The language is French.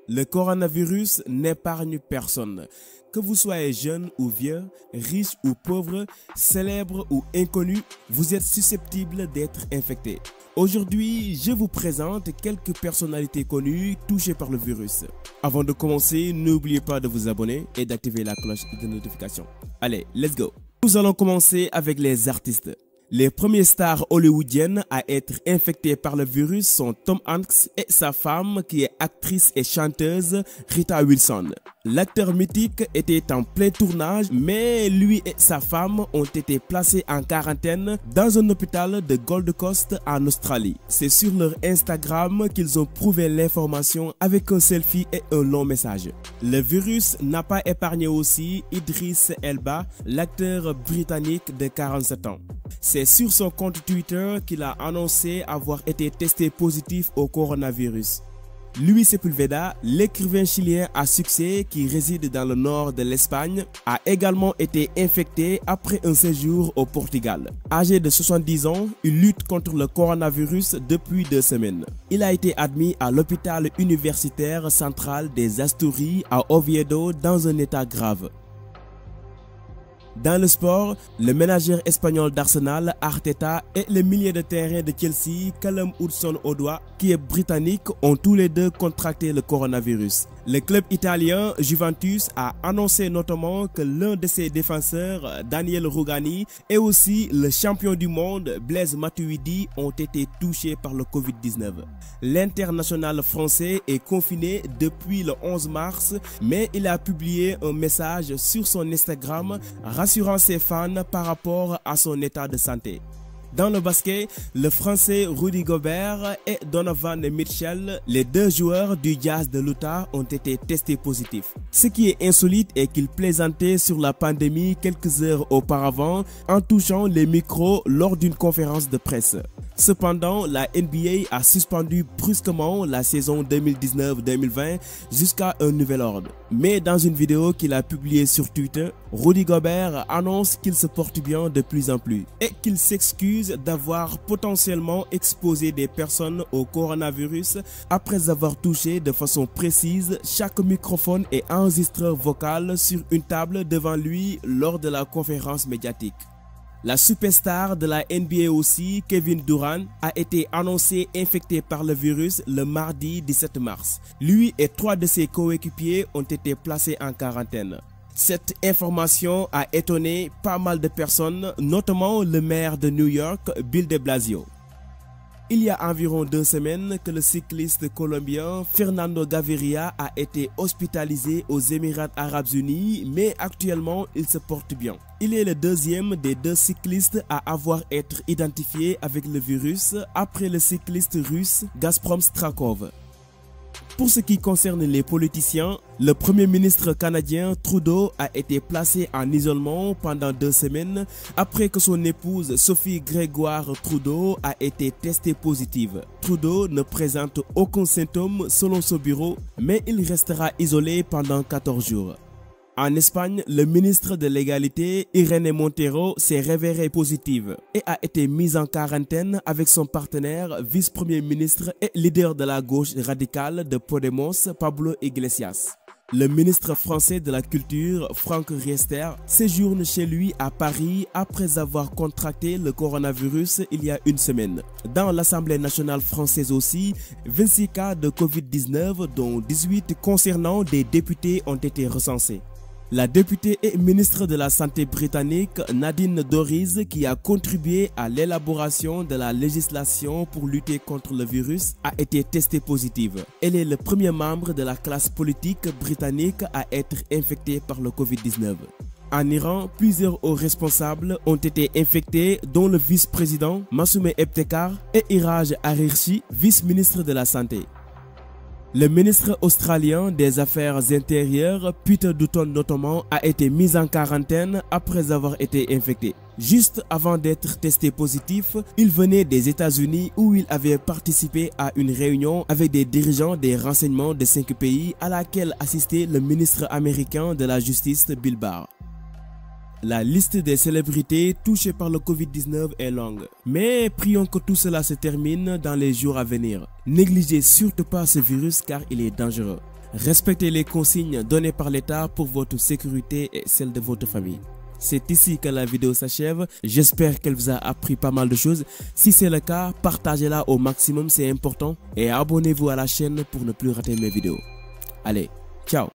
Le coronavirus n'épargne personne. Que vous soyez jeune ou vieux, riche ou pauvre, célèbre ou inconnu, vous êtes susceptible d'être infecté. Aujourd'hui, je vous présente quelques personnalités connues touchées par le virus. Avant de commencer, n'oubliez pas de vous abonner et d'activer la cloche de notification. Allez, let's go! Nous allons commencer avec les artistes. Les premières stars hollywoodiennes à être infectées par le virus sont Tom Hanks et sa femme qui est actrice et chanteuse Rita Wilson. L'acteur mythique était en plein tournage, mais lui et sa femme ont été placés en quarantaine dans un hôpital de Gold Coast en Australie. C'est sur leur Instagram qu'ils ont prouvé l'information avec un selfie et un long message. Le virus n'a pas épargné aussi Idris Elba, l'acteur britannique de 47 ans. C'est sur son compte Twitter qu'il a annoncé avoir été testé positif au coronavirus. Luis Sepulveda, l'écrivain chilien à succès qui réside dans le nord de l'Espagne, a également été infecté après un séjour au Portugal. Âgé de 70 ans, il lutte contre le coronavirus depuis 2 semaines. Il a été admis à l'hôpital universitaire central des Asturies à Oviedo dans un état grave. Dans le sport, le manager espagnol d'Arsenal, Arteta, et le milieu de terrain de Chelsea, Callum Hudson-Odoi, qui est britannique, ont tous les deux contracté le coronavirus. Le club italien Juventus a annoncé notamment que l'un de ses défenseurs, Daniel Rugani, et aussi le champion du monde, Blaise Matuidi, ont été touchés par le Covid-19. L'international français est confiné depuis le 11 mars, mais il a publié un message sur son Instagram rassurant ses fans par rapport à son état de santé. Dans le basket, le Français Rudy Gobert et Donovan Mitchell, les deux joueurs du Jazz de l'Utah, ont été testés positifs. Ce qui est insolite est qu'ils plaisantaient sur la pandémie quelques heures auparavant en touchant les micros lors d'une conférence de presse. Cependant, la NBA a suspendu brusquement la saison 2019-2020 jusqu'à un nouvel ordre. Mais dans une vidéo qu'il a publiée sur Twitter, Rudy Gobert annonce qu'il se porte bien de plus en plus et qu'il s'excuse d'avoir potentiellement exposé des personnes au coronavirus après avoir touché de façon précise chaque microphone et enregistreur vocal sur une table devant lui lors de la conférence médiatique. La superstar de la NBA aussi, Kevin Durant, a été annoncé infecté par le virus le mardi 17 mars. Lui et 3 de ses coéquipiers ont été placés en quarantaine. Cette information a étonné pas mal de personnes, notamment le maire de New York, Bill de Blasio. Il y a environ 2 semaines que le cycliste colombien Fernando Gaviria a été hospitalisé aux Émirats Arabes Unis, mais actuellement il se porte bien. Il est le deuxième des 2 cyclistes à avoir été identifié avec le virus après le cycliste russe Gazprom Strakov. Pour ce qui concerne les politiciens, le Premier ministre canadien Trudeau a été placé en isolement pendant 2 semaines après que son épouse Sophie Grégoire Trudeau a été testée positive. Trudeau ne présente aucun symptôme selon son bureau, mais il restera isolé pendant 14 jours. En Espagne, le ministre de l'Égalité, Irene Montero, s'est révélée positive et a été mise en quarantaine avec son partenaire, vice-premier ministre et leader de la gauche radicale de Podemos, Pablo Iglesias. Le ministre français de la Culture, Franck Riester, séjourne chez lui à Paris après avoir contracté le coronavirus il y a 1 semaine. Dans l'Assemblée nationale française aussi, 26 cas de Covid-19, dont 18 concernant des députés, ont été recensés. La députée et ministre de la Santé britannique Nadine Dorries, qui a contribué à l'élaboration de la législation pour lutter contre le virus, a été testée positive. Elle est le premier membre de la classe politique britannique à être infecté par le Covid-19. En Iran, plusieurs hauts responsables ont été infectés, dont le vice-président Massoumeh Ebtekar et Iraj Arirchi, vice-ministre de la Santé. Le ministre australien des Affaires intérieures, Peter Dutton notamment, a été mis en quarantaine après avoir été infecté. Juste avant d'être testé positif, il venait des États-Unis où il avait participé à une réunion avec des dirigeants des renseignements de 5 pays à laquelle assistait le ministre américain de la Justice Bill Barr. La liste des célébrités touchées par le Covid-19 est longue. Mais prions que tout cela se termine dans les jours à venir. Négligez surtout pas ce virus car il est dangereux. Respectez les consignes données par l'État pour votre sécurité et celle de votre famille. C'est ici que la vidéo s'achève. J'espère qu'elle vous a appris pas mal de choses. Si c'est le cas, partagez-la au maximum, c'est important. Et abonnez-vous à la chaîne pour ne plus rater mes vidéos. Allez, ciao!